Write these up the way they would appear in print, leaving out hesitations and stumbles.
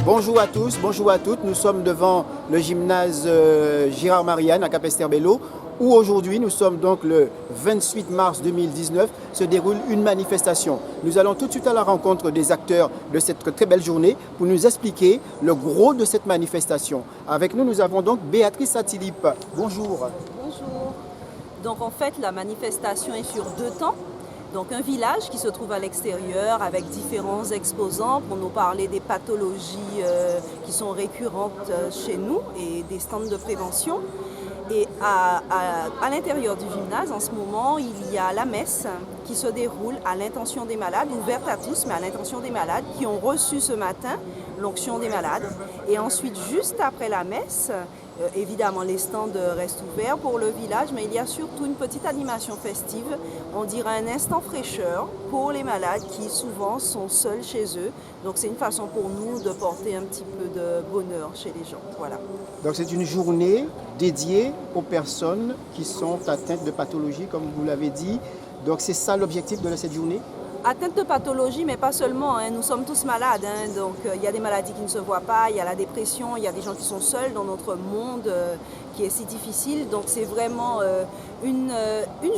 Bonjour à tous, bonjour à toutes. Nous sommes devant le gymnase Gérard Marianne à Capesterre-Belle-Eau où aujourd'hui, nous sommes donc le 28 mars 2019, se déroule une manifestation. Nous allons tout de suite à la rencontre des acteurs de cette très belle journée pour nous expliquer le gros de cette manifestation. Avec nous, nous avons donc Béatrice Atilip. Bonjour. Bonjour. Donc en fait, la manifestation est sur 2 temps. Donc un village qui se trouve à l'extérieur avec différents exposants pour nous parler des pathologies qui sont récurrentes chez nous et des stands de prévention. Et à l'intérieur du gymnase, en ce moment, il y a la messe qui se déroule à l'intention des malades, ouverte à tous, mais à l'intention des malades qui ont reçu ce matin l'onction des malades. Et ensuite, juste après la messe, évidemment, les stands restent ouverts pour le village, mais il y a surtout une petite animation festive, on dirait un instant fraîcheur pour les malades qui souvent sont seuls chez eux. Donc c'est une façon pour nous de porter un petit peu de bonheur chez les gens. Voilà. Donc c'est une journée dédiée aux personnes qui sont atteintes de pathologies, comme vous l'avez dit. Donc c'est ça l'objectif de cette journée ? Atteinte de pathologie, mais pas seulement. Nous sommes tous malades. Donc, il y a des maladies qui ne se voient pas, il y a la dépression, il y a des gens qui sont seuls dans notre monde qui est si difficile. Donc, c'est vraiment une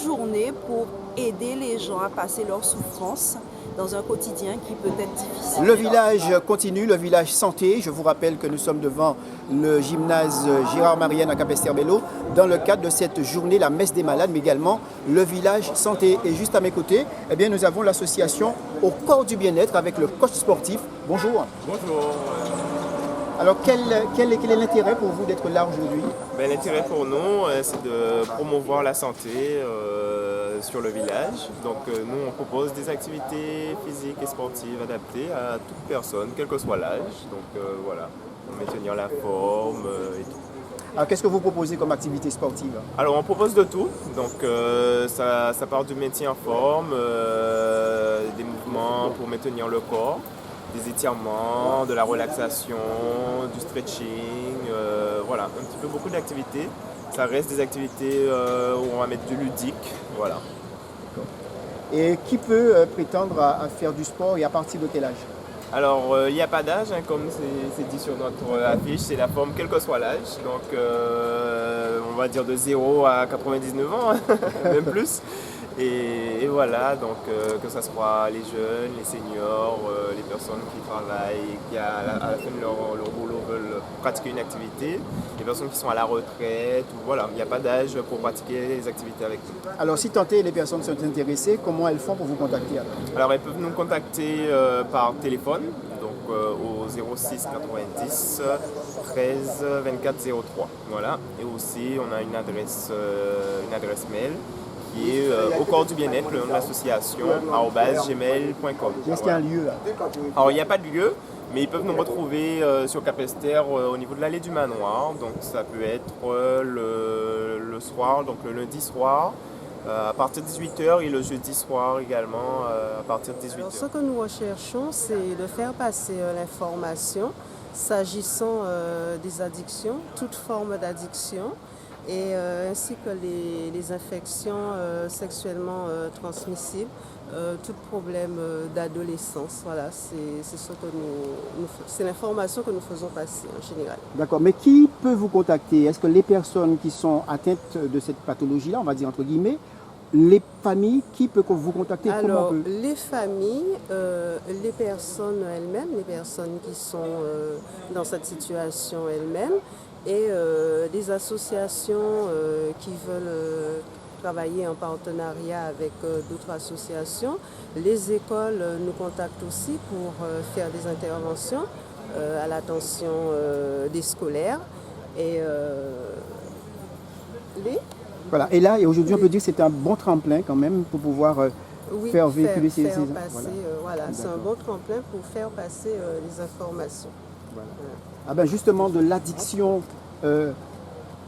journée pour aider les gens à passer leur souffrance dans un quotidien qui peut être difficile. Le village continue, le village santé. Je vous rappelle que nous sommes devant le gymnase Gérard Marianne à Capesterre-Belle-Eau dans le cadre de cette journée, la messe des malades, mais également le village santé. Et juste à mes côtés, eh bien, nous avons l'association Au Corps du Bien-être avec le coach sportif. Bonjour. Bonjour. Alors, quel est l'intérêt pour vous d'être là aujourd'hui ? L'intérêt pour nous, c'est de promouvoir la santé sur le village. Donc, nous, on propose des activités physiques et sportives adaptées à toute personne, quel que soit l'âge. Donc, voilà, pour maintenir la forme et tout. Alors, qu'est-ce que vous proposez comme activité sportive ? Alors, on propose de tout. Donc, ça part du maintien en forme, des mouvements pour maintenir le corps, des étirements, de la relaxation, du stretching, voilà, un petit peu beaucoup d'activités. Ça reste des activités où on va mettre du ludique, voilà. Et qui peut prétendre à faire du sport et à partir de quel âge ? Alors, il n'y a pas d'âge, comme c'est dit sur notre affiche, c'est la forme quel que soit l'âge. Donc, on va dire de 0 à 99 ans, même plus. Et voilà, donc que ce soit les jeunes, les seniors, les personnes qui travaillent et qui à la fin de leur boulot veulent pratiquer une activité, les personnes qui sont à la retraite, voilà, il n'y a pas d'âge pour pratiquer les activités avec nous. Alors si tant est les personnes sont intéressées, comment elles font pour vous contacter ? Alors elles peuvent nous contacter par téléphone, donc au 06 90 13 24 03, voilà, et aussi on a une adresse mail qui est au corps du bien-être, le nom de l'association, @gmail.com. Est-ce qu'il y a un lieu là ? Alors il n'y a pas de lieu, mais ils peuvent nous retrouver sur Capesterre au niveau de l'allée du Manoir. Donc ça peut être le soir, donc le lundi soir, à partir de 18h et le jeudi soir également à partir de 18h. Alors, ce que nous recherchons, c'est de faire passer l'information s'agissant des addictions, toute forme d'addiction, et ainsi que les infections sexuellement transmissibles, tout problème d'adolescence. Voilà, c'est l'information que nous faisons passer en général. D'accord, mais qui peut vous contacter ? Est-ce que les personnes qui sont atteintes de cette pathologie-là, on va dire entre guillemets, les familles, qui peut vous contacter ? Alors, les familles, les personnes elles-mêmes, les personnes qui sont dans cette situation elles-mêmes, et des associations qui veulent travailler en partenariat avec d'autres associations. Les écoles nous contactent aussi pour faire des interventions à l'attention des scolaires. Et Voilà. Et là, et aujourd'hui, on peut dire que c'est un bon tremplin quand même pour pouvoir faire véhiculer ces... Voilà, c'est un bon tremplin pour faire passer les informations. Voilà. Ah ben justement, de l'addiction,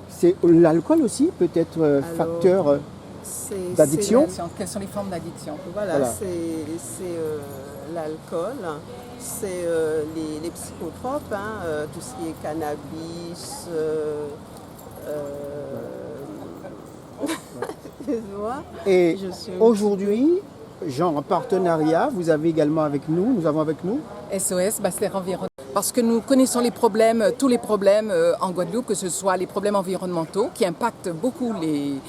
c'est l'alcool aussi peut être facteur d'addiction. Quelles sont les formes d'addiction ? Voilà. C'est l'alcool, c'est les psychotropes, tout ce qui est cannabis, Et aujourd'hui, Jean, en partenariat, vous avez également avec nous, nous avons avec nous SOS Basse-Terre Environnement. parce que nous connaissons les problèmes, tous les problèmes en Guadeloupe, que ce soit les problèmes environnementaux qui impactent beaucoup les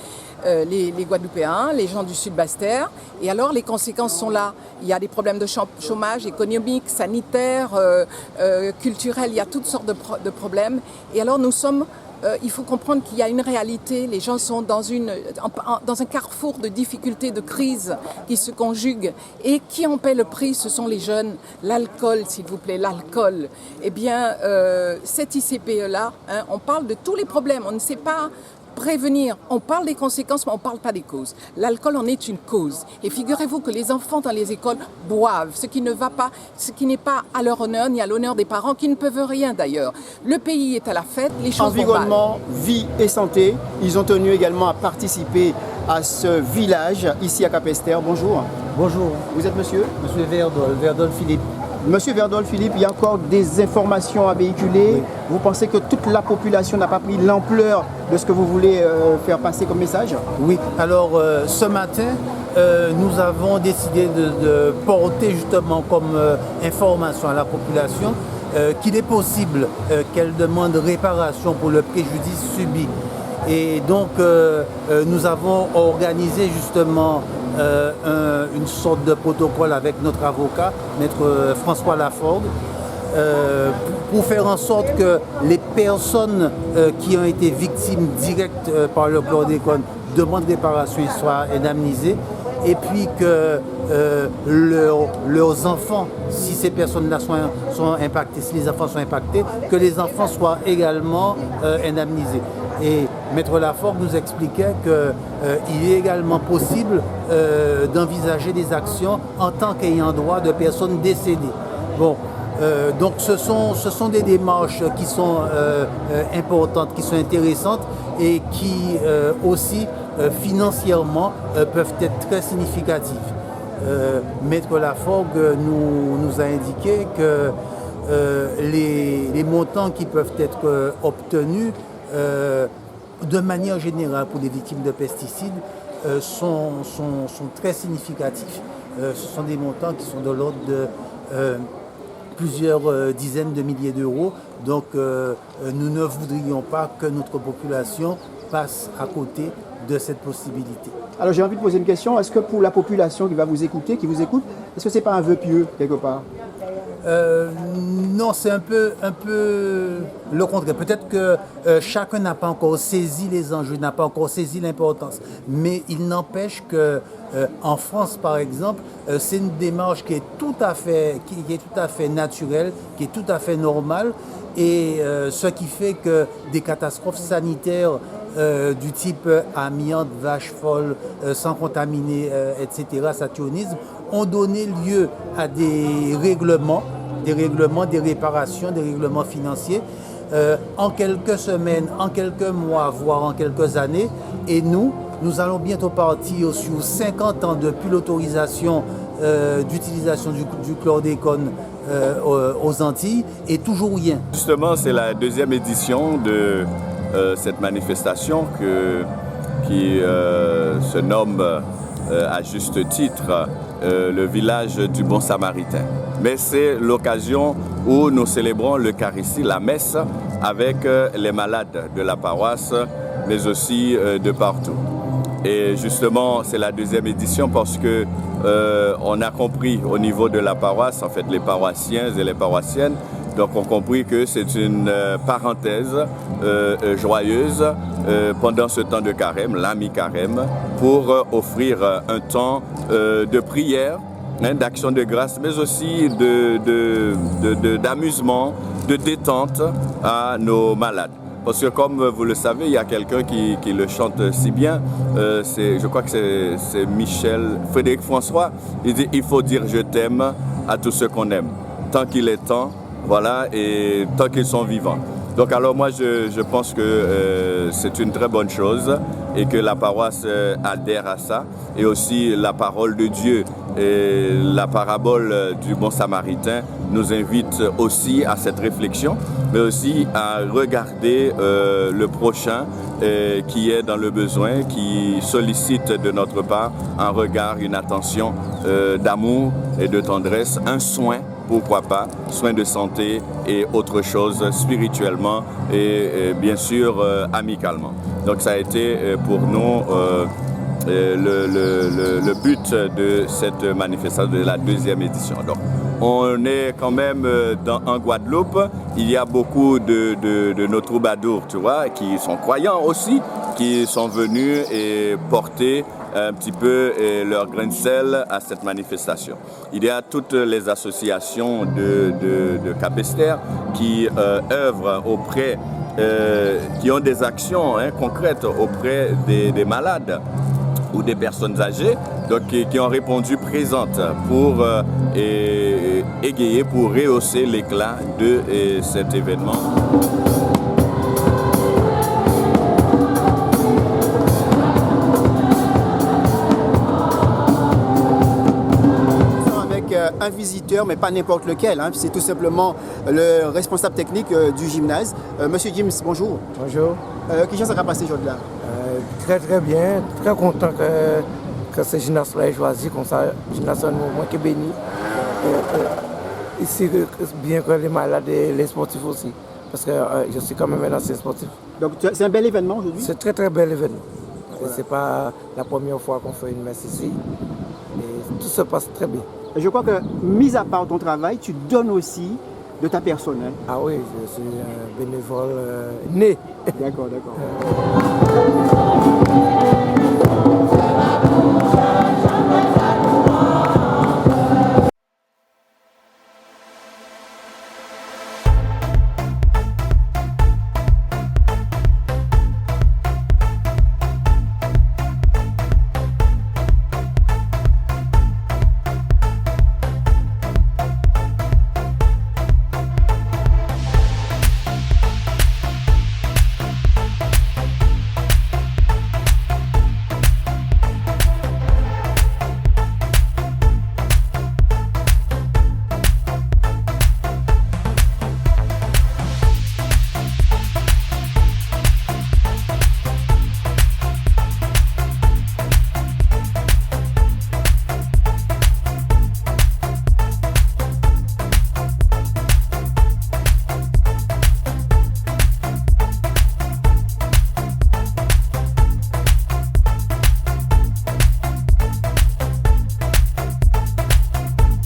Guadeloupéens, les gens du Sud Basse-Terre. Et alors les conséquences sont là. Il y a des problèmes de chômage économique, sanitaire, culturel, il y a toutes sortes de problèmes. Et alors il faut comprendre qu'il y a une réalité, les gens sont dans un carrefour de difficultés, de crises qui se conjuguent. Et qui en paie le prix, ce sont les jeunes. L'alcool, s'il vous plaît, l'alcool. Eh bien, cette ICPE-là, on parle de tous les problèmes, on ne sait pas prévenir. On parle des conséquences, mais on ne parle pas des causes. L'alcool en est une cause. Et figurez-vous que les enfants dans les écoles boivent, ce qui n'est pas à leur honneur ni à l'honneur des parents, qui ne peuvent rien d'ailleurs. Le pays est à la fête, les choses vont mal. Environnement, vie et santé, ils ont tenu également à participer à ce village ici à Capesterre. Bonjour. Bonjour. Vous êtes monsieur? Monsieur Verdol Philippe. Monsieur Verdol Philippe, il y a encore des informations à véhiculer. Oui. Vous pensez que toute la population n'a pas pris l'ampleur de ce que vous voulez faire passer comme message? Oui, alors ce matin, nous avons décidé de porter justement comme information à la population qu'il est possible qu'elle demande réparation pour le préjudice subi. Et donc nous avons organisé justement une sorte de protocole avec notre avocat, maître François Laforgue, pour faire en sorte que les personnes qui ont été victimes directes par le chlordécone demandent réparation et soient indemnisées, et puis que leurs enfants, si ces personnes-là sont impactées, si les enfants sont impactés, que les enfants soient également indemnisés. Et Maître Laforgue nous expliquait qu'il est également possible d'envisager des actions en tant qu'ayant droit de personnes décédées. Bon, donc ce sont des démarches qui sont importantes, qui sont intéressantes et qui aussi financièrement peuvent être très significatives. Maître Laforgue nous a indiqué que les montants qui peuvent être obtenus de manière générale pour les victimes de pesticides sont très significatifs. Ce sont des montants qui sont de l'ordre de plusieurs dizaines de milliers d'euros. Donc nous ne voudrions pas que notre population passe à côté de cette possibilité. Alors j'ai envie de poser une question. Est-ce que pour la population qui vous écoute, est-ce que ce n'est pas un vœu pieux quelque part? Non, c'est un peu le contraire. Peut-être que chacun n'a pas encore saisi les enjeux, n'a pas encore saisi l'importance. Mais il n'empêche que en France, par exemple, c'est une démarche qui est tout à fait naturelle, qui est tout à fait normale. Et ce qui fait que des catastrophes sanitaires du type amiante, vache folle, sang contaminé, etc., saturnisme, ont donné lieu à des règlements, des réparations, des règlements financiers en quelques semaines, en quelques mois, voire en quelques années. Et nous allons bientôt partir sur 50 ans depuis l'autorisation d'utilisation du chlordécone aux Antilles et toujours rien. Justement, c'est la deuxième édition de cette manifestation qui se nomme à juste titre le village du Bon Samaritain. Mais c'est l'occasion où nous célébrons l'Eucharistie, la messe, avec les malades de la paroisse, mais aussi de partout. Et justement, c'est la deuxième édition parce que on a compris au niveau de la paroisse, en fait les paroissiens et les paroissiennes, donc on a compris que c'est une parenthèse joyeuse pendant ce temps de carême, la mi-carême, pour offrir un temps de prière, d'action de grâce, mais aussi d'amusement, de détente à nos malades. Parce que comme vous le savez, il y a quelqu'un qui le chante si bien, je crois que c'est Frédéric François, il dit « Il faut dire je t'aime à tous ceux qu'on aime, tant qu'il est temps, voilà, et tant qu'ils sont vivants ». Donc alors moi je pense que c'est une très bonne chose et que la paroisse adhère à ça. Et aussi la parole de Dieu et la parabole du Bon Samaritain nous invite aussi à cette réflexion, mais aussi à regarder le prochain qui est dans le besoin, qui sollicite de notre part un regard, une attention d'amour et de tendresse, un soin pourquoi pas, soins de santé et autre chose spirituellement et bien sûr amicalement. Donc ça a été pour nous le but de cette manifestation de la deuxième édition. Donc, on est quand même en Guadeloupe, il y a beaucoup de nos troubadours, tu vois, qui sont croyants aussi, qui sont venus et porter un petit peu leur grain de sel à cette manifestation. Il y a toutes les associations de Capesterre qui œuvrent auprès, qui ont des actions concrètes auprès des malades ou des personnes âgées, donc qui ont répondu présentes pour égayer, pour rehausser l'éclat de cet événement. Un visiteur, mais pas n'importe lequel, hein. C'est tout simplement le responsable technique du gymnase. Monsieur James, bonjour. Bonjour. Qui ça va passer aujourd'hui là? Très très bien, très content que ce gymnase-là ait choisi comme ça, gymnase un mouvement qui est béni. Ici, bien que les malades et les sportifs aussi, parce que je suis quand même un ancien sportif. Donc c'est un bel événement aujourd'hui? C'est très très bel événement. Voilà. C'est pas la première fois qu'on fait une messe ici. Et tout se passe très bien. Et je crois que, mis à part ton travail, tu donnes aussi de ta personne. Hein? Ah oui, je suis un bénévole né. D'accord, d'accord.